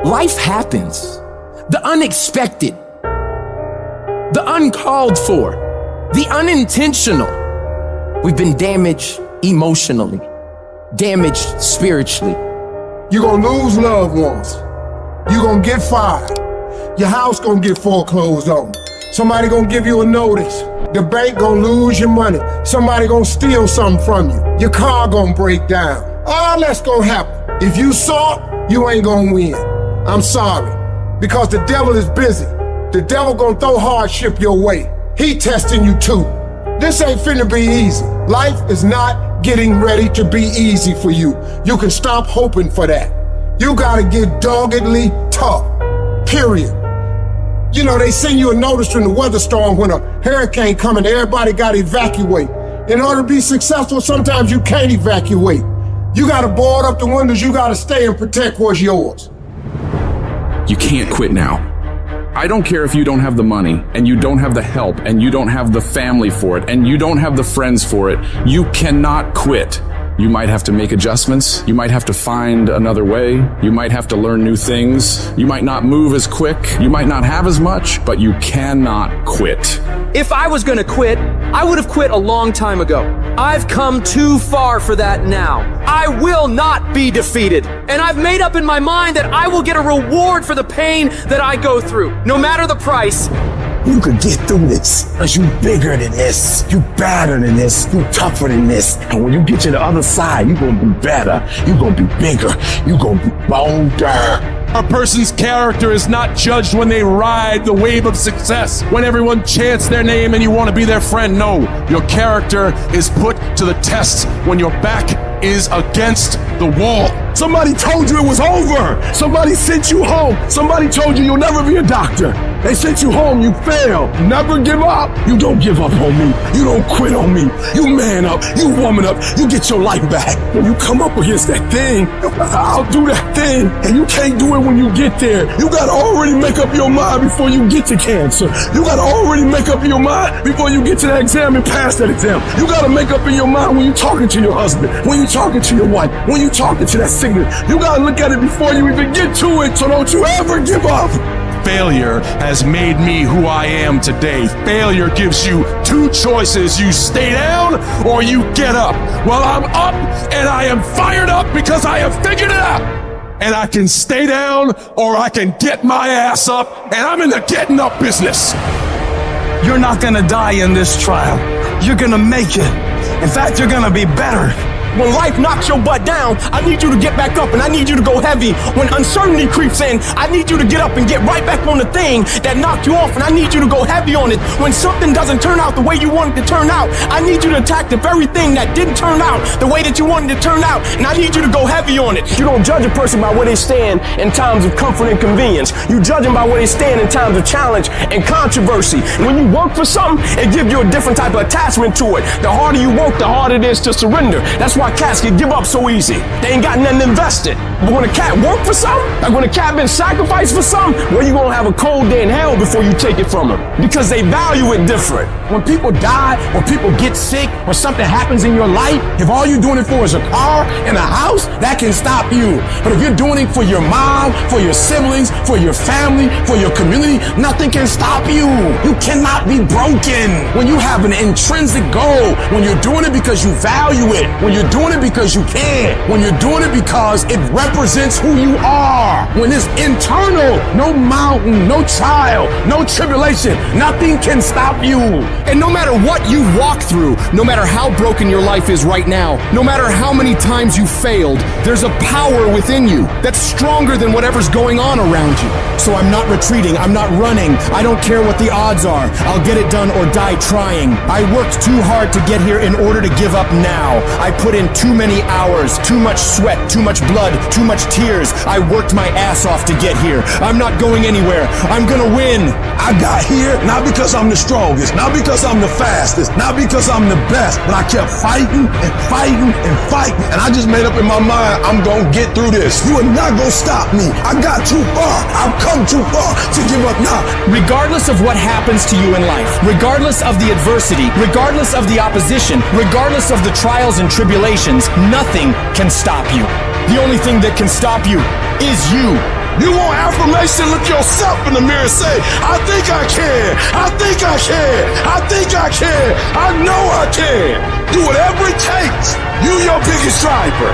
Life happens. The unexpected, the uncalled for, the unintentional. We've been damaged emotionally, damaged spiritually. You're gonna lose loved ones. You're gonna get fired. Your house gonna get foreclosed on. Somebody gonna give you a notice. The bank gonna lose your money. Somebody gonna steal something from you. Your car gonna break down. All that's gonna happen. If you saw it, you ain't gonna win. I'm sorry, because the devil is busy. The devil gonna throw hardship your way. He testing you too. This ain't finna be easy. Life is not getting ready to be easy for you. You can stop hoping for that. You gotta get doggedly tough, period. You know, they send you a notice from the weather storm when a hurricane coming, everybody gotta evacuate. In order to be successful, sometimes you can't evacuate. You gotta board up the windows, you gotta stay and protect what's yours. You can't quit now. I don't care if you don't have the money, and you don't have the help, and you don't have the family for it, and you don't have the friends for it. You cannot quit. You might have to make adjustments. You might have to find another way. You might have to learn new things. You might not move as quick. You might not have as much, but you cannot quit. If I was gonna quit, I would have quit a long time ago. I've come too far for that now. I will not be defeated. And I've made up in my mind that I will get a reward for the pain that I go through, no matter the price. You could get through this, because you bigger than this, you better than this, you tougher than this. And when you get to the other side, you're gonna be better, you're gonna be bigger, you're gonna be bolder. A person's character is not judged when they ride the wave of success, when everyone chants their name and you want to be their friend. No, your character is put to the test when your back is against the wall. Somebody told you it was over. Somebody sent you home. Somebody told you you'll never be a doctor. They sent you home, you failed. Never give up. You don't give up on me. You don't quit on me. You man up, you woman up, you get your life back. When you come up against that thing, I'll do that thing. And you can't do it when you get there. You gotta already make up your mind before you get to cancer. You gotta already make up your mind before you get to that exam and pass that exam. You gotta make up in your mind when you're talking to your husband, when you're talking to your wife, when you're talking to that signal. You gotta look at it before you even get to it, so don't you ever give up. Failure has made me who I am today. Failure gives you two choices. You stay down or you get up. Well, I'm up and I am fired up because I have figured it out. And I can stay down or I can get my ass up, and I'm in the getting up business. You're not gonna die in this trial. You're gonna make it. In fact, you're gonna be better. When life knocks your butt down, I need you to get back up and I need you to go heavy. When uncertainty creeps in, I need you to get up and get right back on the thing that knocked you off, and I need you to go heavy on it. When something doesn't turn out the way you want it to turn out, I need you to attack the very thing that didn't turn out the way that you wanted it to turn out, and I need you to go heavy on it. You don't judge a person by where they stand in times of comfort and convenience. You judge them by where they stand in times of challenge and controversy. And when you work for something, it gives you a different type of attachment to it. The harder you work, the harder it is to surrender. That's why cats can give up so easy. They ain't got nothing invested. But when a cat work for something, like when a cat been sacrificed for something, well, you gonna have a cold day in hell before you take it from them, because they value it different. When people die, or people get sick, or something happens in your life, if all you're doing it for is a car and a house, that can stop you. But if you're doing it for your mom, for your siblings, for your family, for your community, nothing can stop you. You cannot be broken. When you have an intrinsic goal, when you're doing it because you value it, when you're doing it because you can, when you're doing it because it represents who you are, when it's internal, no mountain, no trial, no tribulation, nothing can stop you. And no matter what you walk through, no matter how broken your life is right now, no matter how many times you failed, there's a power within you that's stronger than whatever's going on around you. So I'm not retreating, I'm not running, I don't care what the odds are, I'll get it done or die trying. I worked too hard to get here in order to give up now. I put in too many hours, too much sweat, too much blood, too much tears. I worked my ass off to get here. I'm not going anywhere. I'm gonna win. I got here not because I'm the strongest, not because I'm the fastest, not because I'm the best, but I kept fighting and fighting and fighting. And I just made up in my mind, I'm gonna get through this. You are not gonna stop me. I got too far. I've come too far to give up now. Regardless of what happens to you in life, regardless of the adversity, regardless of the opposition, regardless of the trials and tribulations, nothing can stop you. The only thing that can stop you is you. You want affirmation? Look yourself in the mirror and say, I think I can. I think I can. I think I can. I know I can. Do whatever it takes. You your biggest driver.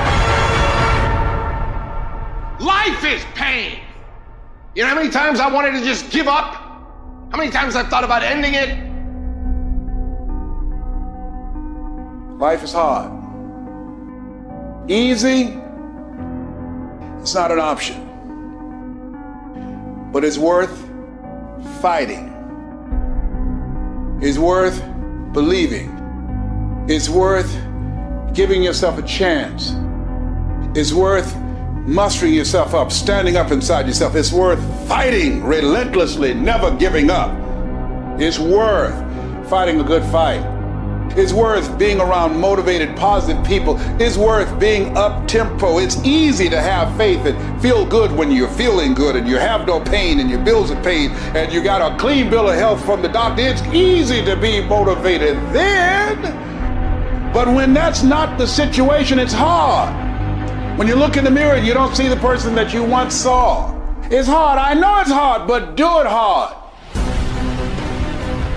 Life is pain. You know how many times I wanted to just give up? How many times I've thought about ending it? Life is hard. Easy, it's not an option. But it's worth fighting. It's worth believing. It's worth giving yourself a chance. It's worth mustering yourself up, standing up inside yourself. It's worth fighting relentlessly, never giving up. It's worth fighting a good fight. It's worth being around motivated, positive people. It's worth being up-tempo. It's easy to have faith and feel good when you're feeling good and you have no pain and your bills are paid and you got a clean bill of health from the doctor. It's easy to be motivated then. But when that's not the situation, it's hard. When you look in the mirror and you don't see the person that you once saw. It's hard. I know it's hard, but do it hard.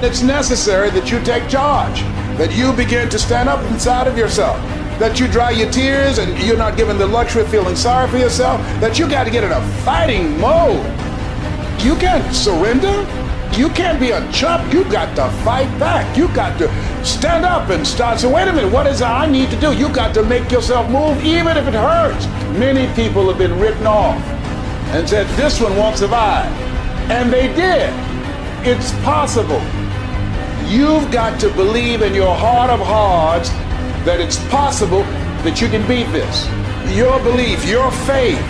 It's necessary that you take charge, that you begin to stand up inside of yourself, that you dry your tears and you're not given the luxury of feeling sorry for yourself, that you got to get in a fighting mode. You can't surrender. You can't be a chump. You got to fight back. You got to stand up and start. So wait a minute, what is it I need to do? You got to make yourself move even if it hurts. Many people have been written off and said, this one won't survive. And they did. It's possible. You've got to believe in your heart of hearts that it's possible that you can beat this. Your belief, your faith,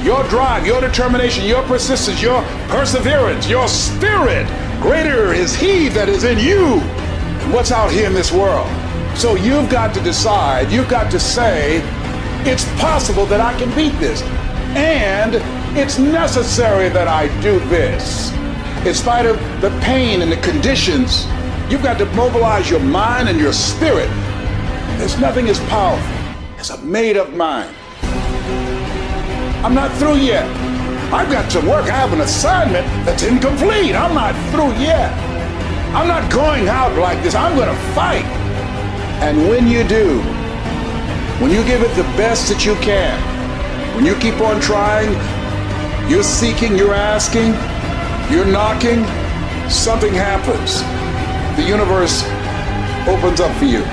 your drive, your determination, your persistence, your perseverance, your spirit. Greater is He that is in you than what's out here in this world. So you've got to decide, you've got to say, it's possible that I can beat this. And it's necessary that I do this. In spite of the pain and the conditions, you've got to mobilize your mind and your spirit. There's nothing as powerful as a made-up mind. I'm not through yet. I've got some work. I have an assignment that's incomplete. I'm not through yet. I'm not going out like this. I'm going to fight. And when you do, when you give it the best that you can, when you keep on trying, you're seeking, you're asking, you're knocking, something happens. The universe opens up for you.